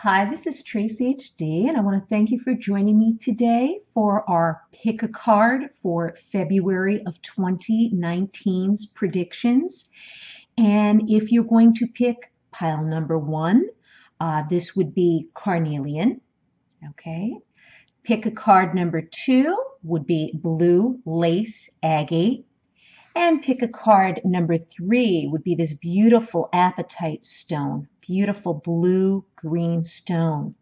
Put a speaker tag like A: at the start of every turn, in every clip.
A: Hi, this is Tracy HD, and I want to thank you for joining me today for our Pick a Card for February of 2019's predictions. And if you're going to pick pile number one, this would be Carnelian. Okay. Pick a card number two would be Blue Lace Agate. And pick a card number three would be this beautiful apatite stone, beautiful blue-green stone.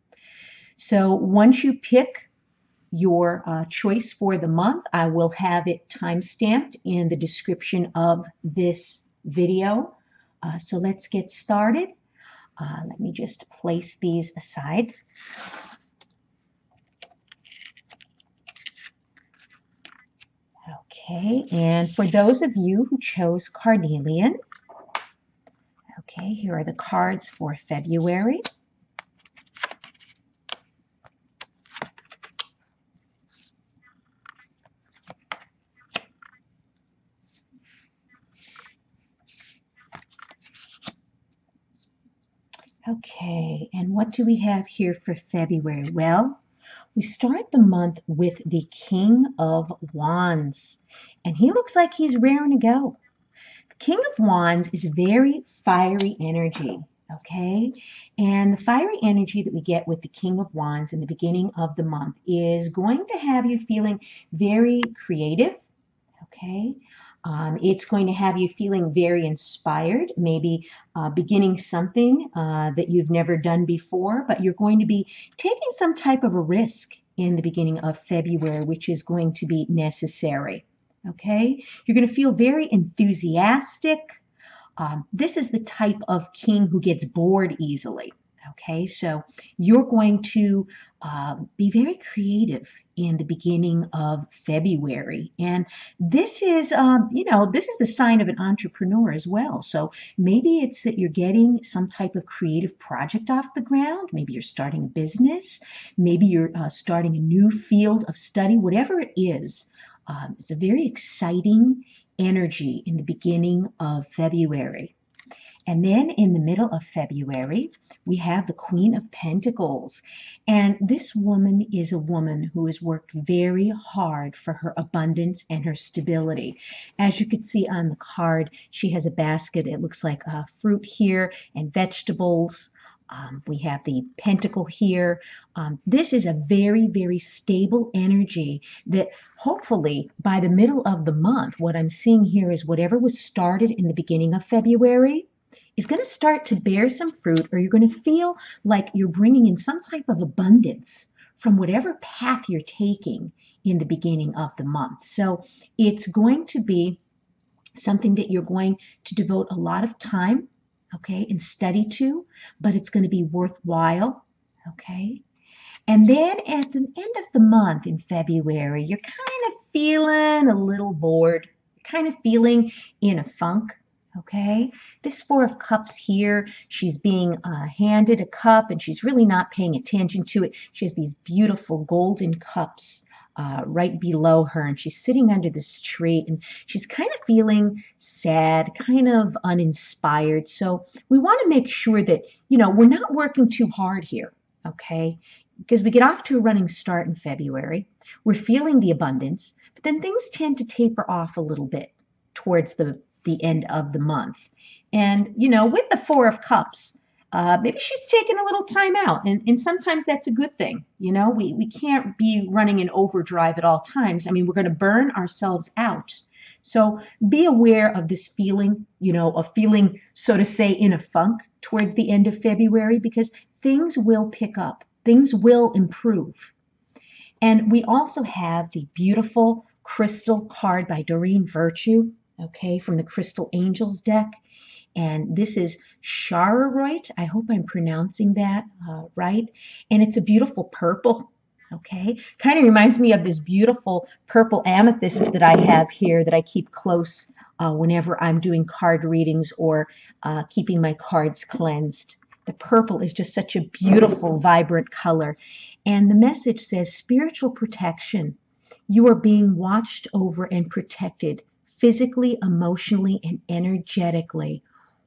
A: So once you pick your choice for the month, I will have it time-stamped in the description of this video. So let's get started. Let me just place these aside. Okay, and for those of you who chose Carnelian, okay, here are the cards for February. Okay, and what do we have here for February? Well, we start the month with the King of Wands, and he looks like he's raring to go. The King of Wands is very fiery energy, okay? And the fiery energy that we get with the King of Wands in the beginning of the month is going to have you feeling very creative, okay? It's going to have you feeling very inspired, maybe beginning something that you've never done before, but you're going to be taking some type of a risk in the beginning of February, which is going to be necessary. Okay? You're going to feel very enthusiastic. This is the type of king who gets bored easily. Okay, so you're going to be very creative in the beginning of February, and this is, this is the sign of an entrepreneur as well. So maybe it's that you're getting some type of creative project off the ground. Maybe you're starting a business. Maybe you're starting a new field of study. Whatever it is, it's a very exciting energy in the beginning of February. And then in the middle of February, we have the Queen of Pentacles. And this woman is a woman who has worked very hard for her abundance and her stability. As you can see on the card, she has a basket. It looks like fruit here and vegetables. We have the pentacle here. This is a very, very stable energy that hopefully by the middle of the month, what I'm seeing here is whatever was started in the beginning of February is going to start to bear some fruit, or you're going to feel like you're bringing in some type of abundance from whatever path you're taking in the beginning of the month. So it's going to be something that you're going to devote a lot of time, okay, and study to, but it's going to be worthwhile, okay? And then at the end of the month in February, you're kind of feeling a little bored, kind of feeling in a funk. Okay, this Four of Cups here, she's being handed a cup and she's really not paying attention to it. She has these beautiful golden cups right below her, and she's sitting under this tree and she's kind of feeling sad, kind of uninspired. So we want to make sure that, we're not working too hard here, okay? Because we get off to a running start in February. We're feeling the abundance, but then things tend to taper off a little bit towards the end of the month. And, with the Four of Cups, maybe she's taking a little time out. And sometimes that's a good thing. We can't be running in overdrive at all times. I mean, we're going to burn ourselves out. So be aware of this feeling, of feeling, so to say, in a funk towards the end of February, because things will pick up. Things will improve. And we also have the beautiful crystal card by Doreen Virtue, okay, from the Crystal Angels deck. And this is Charoite. I hope I'm pronouncing that right. And it's a beautiful purple, okay? Kind of reminds me of this beautiful purple amethyst that I have here that I keep close whenever I'm doing card readings or keeping my cards cleansed. The purple is just such a beautiful, vibrant color. And the message says, spiritual protection. You are being watched over and protected physically, emotionally, and energetically.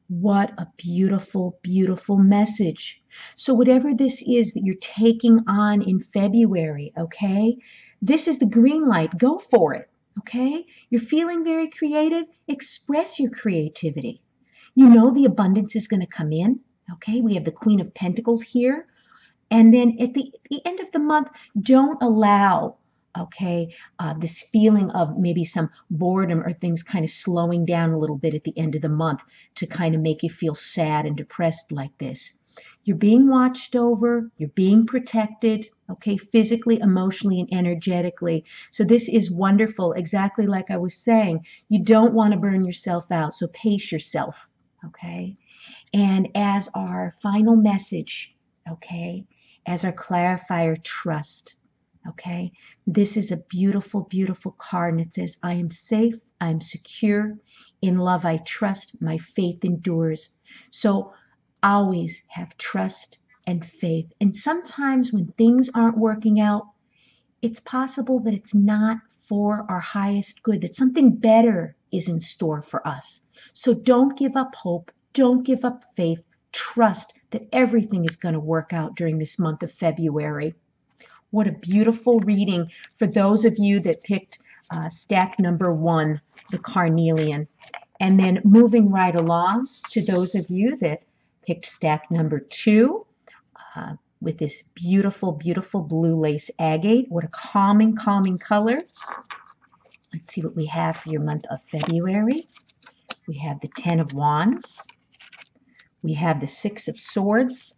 A: What a beautiful, beautiful message. So, whatever this is that you're taking on in February, okay, this is the green light. Go for it, okay? You're feeling very creative, express your creativity. You know the abundance is going to come in, okay? We have the Queen of Pentacles here. And then at the end of the month, don't allow, okay, this feeling of maybe some boredom or things kind of slowing down a little bit at the end of the month to kind of make you feel sad and depressed like this. You're being watched over, you're being protected, okay, physically, emotionally, and energetically. So this is wonderful, exactly like I was saying. You don't want to burn yourself out, so pace yourself, okay? And as our final message, okay, as our clarifier, trust, okay, this is a beautiful, beautiful card. And it says, I am safe, I am secure. In love, I trust, my faith endures. So always have trust and faith. And sometimes when things aren't working out, it's possible that it's not for our highest good, that something better is in store for us. So don't give up hope. Don't give up faith. Trust that everything is going to work out during this month of February. What a beautiful reading for those of you that picked stack number 1, the carnelian. And then moving right along to those of you that picked stack number 2, with this beautiful, beautiful blue lace agate. What a calming, calming color. Let's see what we have for your month of February. We have the 10 of Wands. We have the 6 of Swords.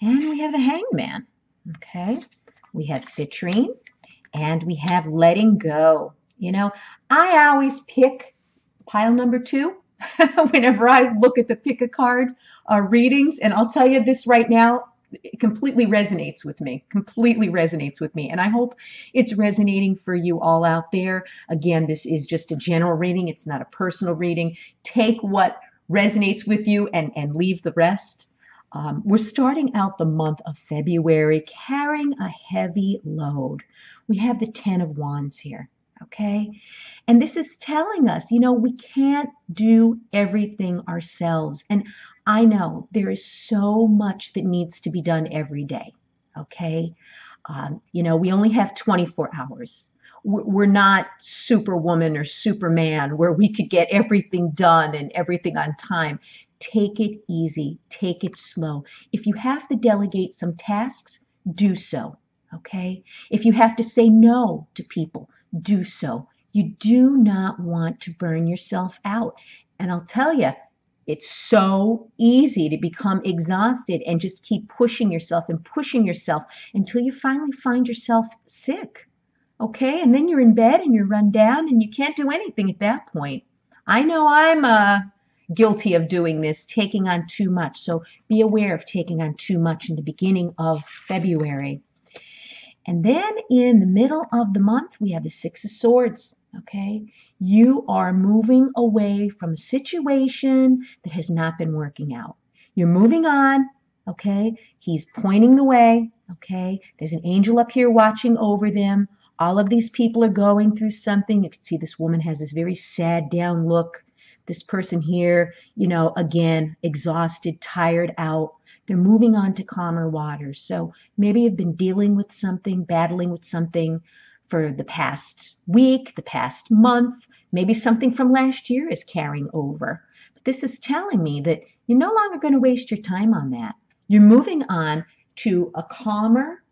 A: And we have the Hangman. Okay. We have Citrine. And we have Letting Go. You know, I always pick pile number 2 whenever I look at the pick a card readings. And I'll tell you this right now, it completely resonates with me, And I hope it's resonating for you all out there. Again, this is just a general reading. It's not a personal reading. Take what resonates with you and leave the rest. We're starting out the month of February carrying a heavy load. We have the 10 of Wands here. Okay. And this is telling us, you know, we can't do everything ourselves. And I know there is so much that needs to be done every day. Okay. You know, we only have 24 hours. We're not Superwoman or Superman where we could get everything done and everything on time. Take it easy. Take it slow. If you have to delegate some tasks, do so. Okay. If you have to say no to people, do so. You do not want to burn yourself out. And I'll tell you, it's so easy to become exhausted and just keep pushing yourself until you finally find yourself sick. Okay? And then you're in bed and you're run down and you can't do anything at that point. I know I'm guilty of doing this, taking on too much. So be aware of taking on too much in the beginning of February. And then in the middle of the month, we have the 6 of Swords, okay? You are moving away from a situation that has not been working out. You're moving on, okay? He's pointing the way, okay? There's an angel up here watching over them. All of these people are going through something. You can see this woman has this very sad, down look. This person here, you know, again, exhausted, tired out. They're moving on to calmer waters. So maybe you've been dealing with something, battling with something for the past week, the past month. Maybe something from last year is carrying over. But this is telling me that you're no longer going to waste your time on that. You're moving on to a calmer,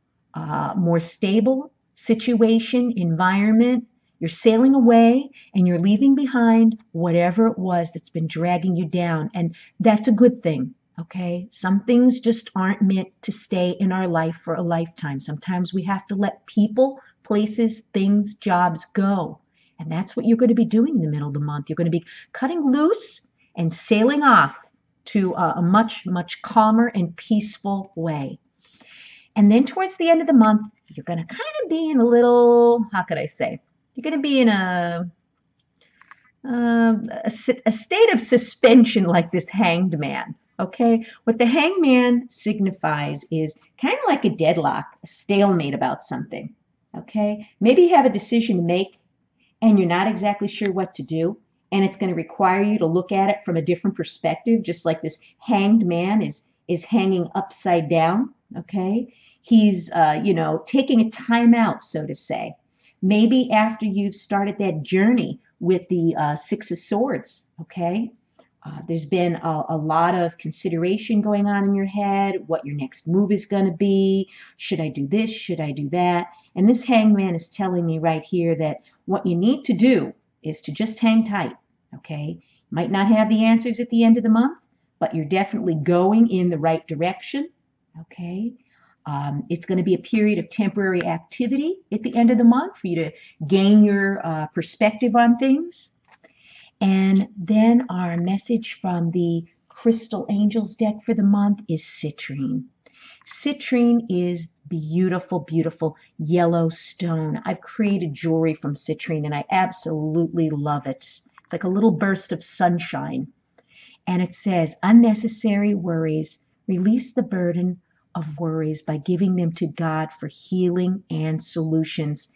A: more stable situation, environment. You're sailing away and you're leaving behind whatever it was that's been dragging you down. And that's a good thing. Okay. Some things just aren't meant to stay in our life for a lifetime. Sometimes we have to let people, places, things, jobs go. And that's what you're going to be doing in the middle of the month. You're going to be cutting loose and sailing off to a much, much calmer and peaceful way. And then towards the end of the month, you're going to kind of be in a little, how could I say? You're going to be in a state of suspension like this Hanged Man. Okay, what the Hangman signifies is kind of like a deadlock, a stalemate about something. Okay, maybe you have a decision to make and you're not exactly sure what to do. and it's going to require you to look at it from a different perspective, just like this hanged man is hanging upside down. Okay, he's taking a time out, so to say. Maybe after you've started that journey with the Six of Swords. Okay, there's been a lot of consideration going on in your head, what your next move is going to be. Should I do this? Should I do that? And this hangman is telling me right here that what you need to do is to just hang tight. Okay, might not have the answers at the end of the month, but you're definitely going in the right direction. Okay, it's going to be a period of temporary activity at the end of the month for you to gain your perspective on things. And then our message from the Crystal Angels deck for the month is citrine. Citrine is beautiful, beautiful yellow stone. I've created jewelry from citrine and I absolutely love it. It's like a little burst of sunshine. And it says, unnecessary worries, release the burden of worries by giving them to God for healing and solutions.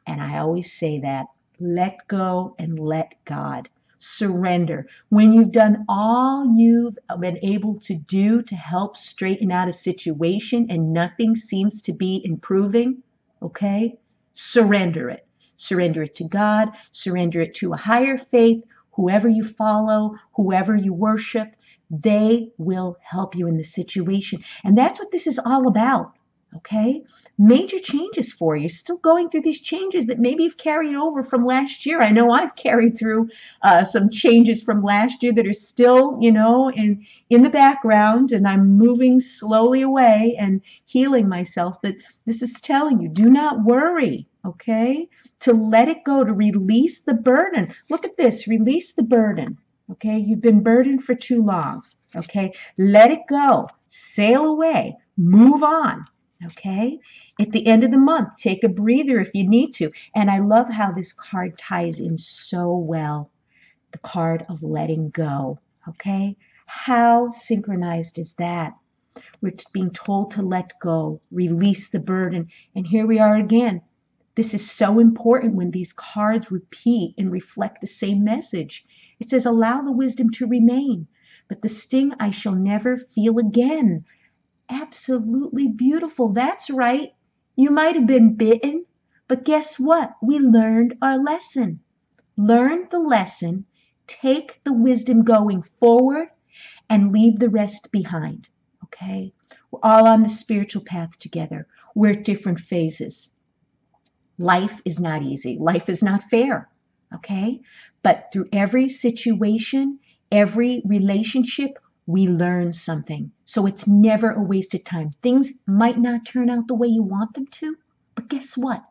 A: And I always say that, let go and let God. Surrender. When you've done all you've been able to do to help straighten out a situation and nothing seems to be improving, okay, surrender it. Surrender it to God, surrender it to a higher faith, whoever you follow, whoever you worship, they will help you in the situation. And that's what this is all about, okay? Major changes for you. Still going through these changes that maybe you've carried over from last year. I know I've carried through some changes from last year that are still, in the background, and I'm moving slowly away and healing myself. But this is telling you, do not worry, okay? To let it go, to release the burden. Look at this, release the burden, okay? You've been burdened for too long, okay? Let it go, sail away, move on, okay? At the end of the month, take a breather if you need to. And I love how this card ties in so well. The card of letting go, okay? How synchronized is that? We're being told to let go, release the burden. And here we are again. This is so important when these cards repeat and reflect the same message. It says, allow the wisdom to remain, but the sting I shall never feel again. Absolutely beautiful. That's right. You might have been bitten, but guess what? We learned our lesson. Learn the lesson, take the wisdom going forward, and leave the rest behind. Okay? We're all on the spiritual path together. We're at different phases. Life is not easy. Life is not fair. Okay? But through every situation, every relationship, we learn something. So it's never a waste of time. Things might not turn out the way you want them to, but guess what?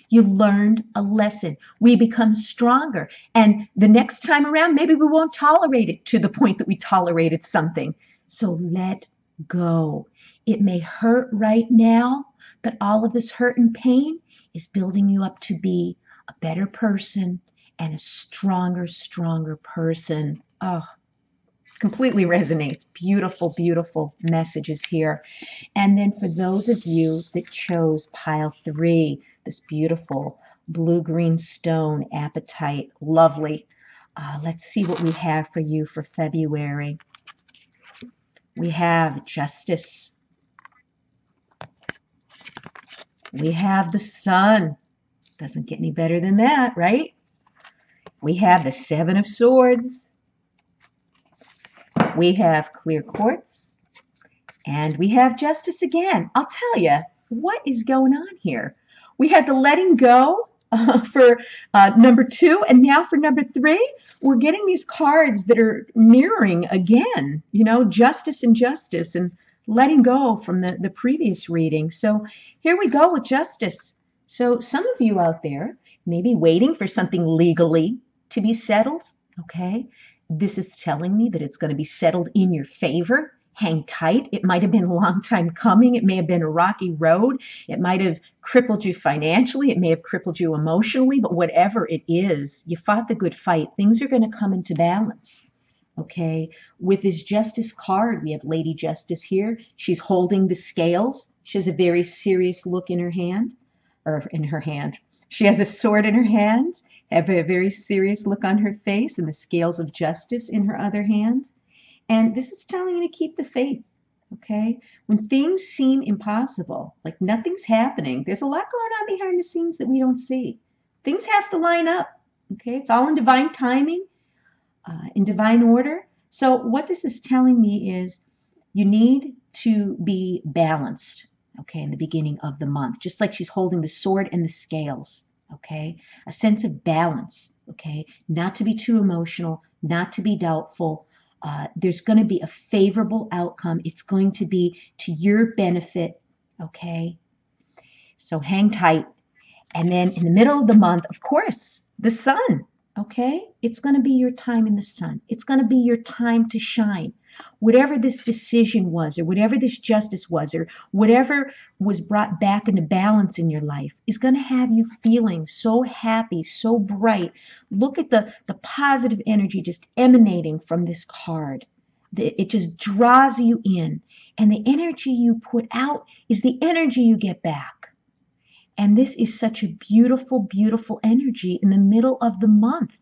A: You learned a lesson. We become stronger. And the next time around, maybe we won't tolerate it to the point that we tolerated something. So let go. It may hurt right now, but all of this hurt and pain is building you up to be a better person and a stronger, stronger person. Oh, completely resonates. Beautiful, beautiful messages here. And then for those of you that chose pile 3, this beautiful blue-green stone, apatite, lovely. Let's see what we have for you for February. We have justice. We have the sun. Doesn't get any better than that, right? We have the 7 of Swords. We have clear quartz. And we have justice again. I'll tell you, what is going on here? We had the letting go for number 2, and now for number 3, we're getting these cards that are mirroring again, justice and justice, and letting go from the previous reading. So here we go with justice. So some of you out there may be waiting for something legally to be settled, okay? This is telling me that it's going to be settled in your favor. Hang tight. It might have been a long time coming. It may have been a rocky road. It might have crippled you financially. It may have crippled you emotionally, but whatever it is, you fought the good fight. Things are going to come into balance. Okay, with this justice card, we have Lady Justice here. She's holding the scales. She has a very serious look in her hand, or in her hand. She has a sword in her hand, have a very serious look on her face and the scales of justice in her other hand. And this is telling you to keep the faith, okay? When things seem impossible, like nothing's happening, there's a lot going on behind the scenes that we don't see. Things have to line up, okay? It's all in divine timing, in divine order. So what this is telling me is you need to be balanced, okay, in the beginning of the month, just like she's holding the sword and the scales, okay? A sense of balance, okay? Not to be too emotional, not to be doubtful. There's going to be a favorable outcome. It's going to be to your benefit, okay? So hang tight. And then in the middle of the month, of course, the sun, okay? It's going to be your time in the sun. It's going to be your time to shine. Whatever this decision was, or whatever this justice was, or whatever was brought back into balance in your life is going to have you feeling so happy, so bright. Look at the positive energy just emanating from this card. It just draws you in. And the energy you put out is the energy you get back. And this is such a beautiful, beautiful energy in the middle of the month.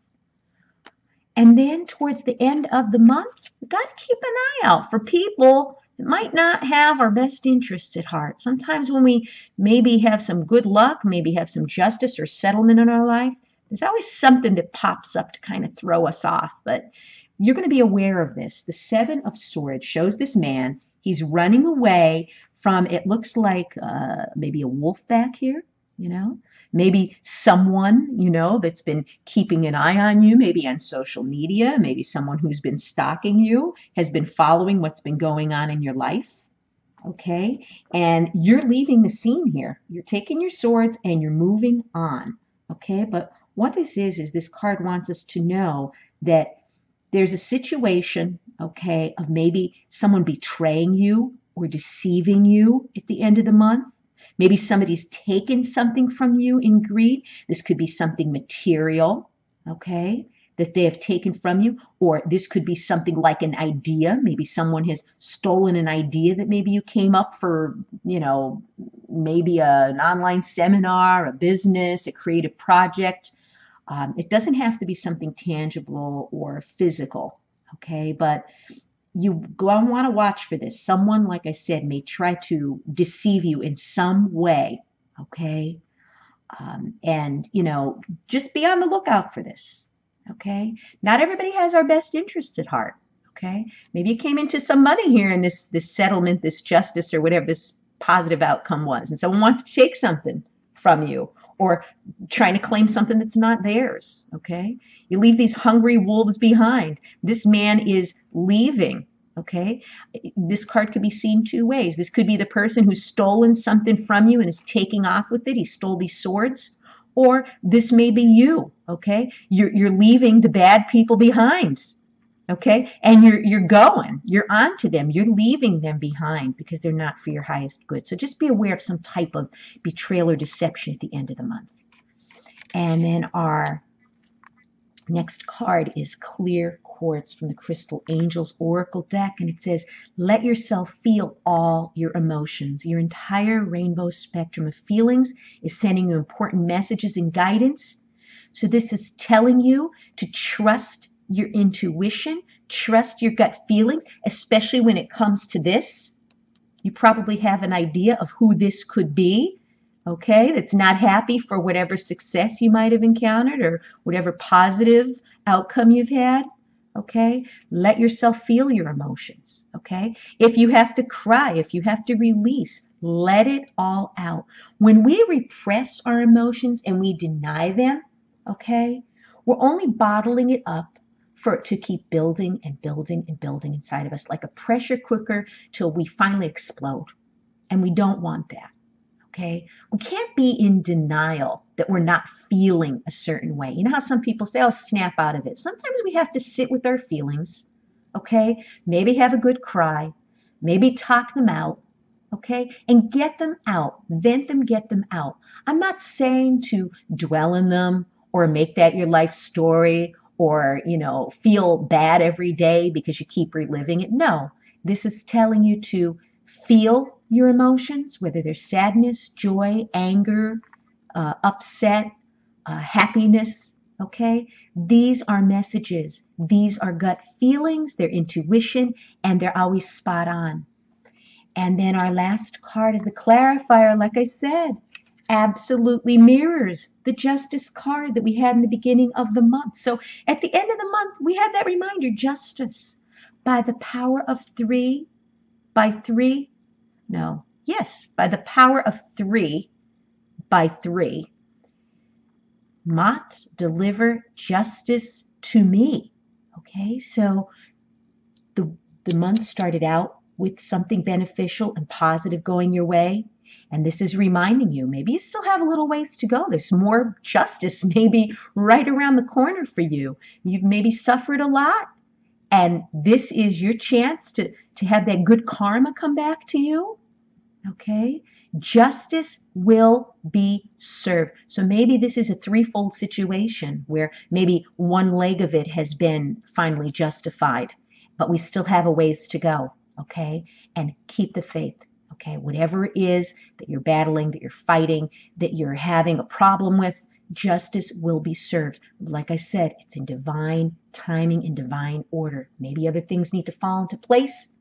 A: And then towards the end of the month, we've got to keep an eye out for people that might not have our best interests at heart. Sometimes when we maybe have some good luck, maybe have some justice or settlement in our life, there's always something that pops up to kind of throw us off. But you're going to be aware of this. The Seven of Swords shows this man. He's running away from, it looks like maybe a wolf back here, you know? Maybe someone, you know, that's been keeping an eye on you, maybe on social media, maybe someone who's been stalking you, has been following what's been going on in your life, okay? And you're leaving the scene here. You're taking your swords and you're moving on, okay? But what this is this card wants us to know that there's a situation, okay, of maybe someone betraying you or deceiving you at the end of the month. Maybe somebody's taken something from you in greed. This could be something material, okay, that they have taken from you. Or this could be something like an idea. Maybe someone has stolen an idea that maybe you came up for, you know, maybe an online seminar, a business, a creative project. It doesn't have to be something tangible or physical, okay, but you want to watch for this. Someone, like I said, may try to deceive you in some way, okay? And, you know, just be on the lookout for this, okay? Not everybody has our best interests at heart, okay? Maybe you came into some money here in this settlement, this justice, or whatever this positive outcome was, and someone wants to take something from you or trying to claim something that's not theirs, okay? You leave these hungry wolves behind. This man is leaving, okay? This card could be seen two ways. This could be the person who's stolen something from you and is taking off with it. He stole these swords. Or this may be you, okay? You're leaving the bad people behind, okay? And you're on to them. You're leaving them behind because they're not for your highest good. So just be aware of some type of betrayal or deception at the end of the month. And then our next card is Clear Quartz from the Crystal Angels Oracle deck, and it says, let yourself feel all your emotions. Your entire rainbow spectrum of feelings is sending you important messages and guidance. So this is telling you to trust your intuition, trust your gut feelings, especially when it comes to this. You probably have an idea of who this could be, okay, that's not happy for whatever success you might have encountered or whatever positive outcome you've had, okay? Let yourself feel your emotions, okay? If you have to cry, if you have to release, let it all out. When we repress our emotions and we deny them, okay, we're only bottling it up for it to keep building and building and building inside of us like a pressure cooker till we finally explode. And we don't want that. Okay, we can't be in denial that we're not feeling a certain way. You know how some people say, oh, snap out of it. Sometimes we have to sit with our feelings, okay? Maybe have a good cry, maybe talk them out, okay? And get them out, vent them, get them out. I'm not saying to dwell in them or make that your life story or, you know, feel bad every day because you keep reliving it. No, this is telling you to feel your emotions, whether they're sadness, joy, anger, upset, happiness, Okay? These are messages. These are gut feelings, they're intuition, and they're always spot on. And then our last card is the clarifier, like I said, absolutely mirrors the justice card that we had in the beginning of the month. So at the end of the month, we have that reminder, justice. By the power of three, by three, no, yes, by the power of three, by three, Mott deliver justice to me. Okay, so the month started out with something beneficial and positive going your way. And this is reminding you, maybe you still have a little ways to go. There's more justice maybe right around the corner for you. You've maybe suffered a lot, and this is your chance to have that good karma come back to you. Okay? Justice will be served. So maybe this is a threefold situation where maybe one leg of it has been finally justified, but we still have a ways to go. Okay? And keep the faith. Okay? Whatever it is that you're battling, that you're fighting, that you're having a problem with, justice will be served. Like I said, it's in divine timing and divine order. Maybe other things need to fall into place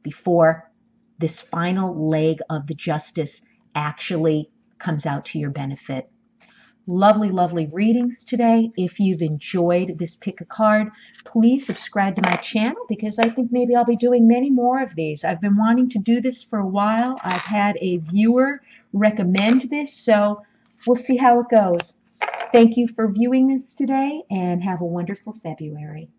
A: before this final leg of the justice actually comes out to your benefit. Lovely, lovely readings today. If you've enjoyed this pick a card, please subscribe to my channel because I think maybe I'll be doing many more of these. I've been wanting to do this for a while. I've had a viewer recommend this, so we'll see how it goes. Thank you for viewing this today and have a wonderful February.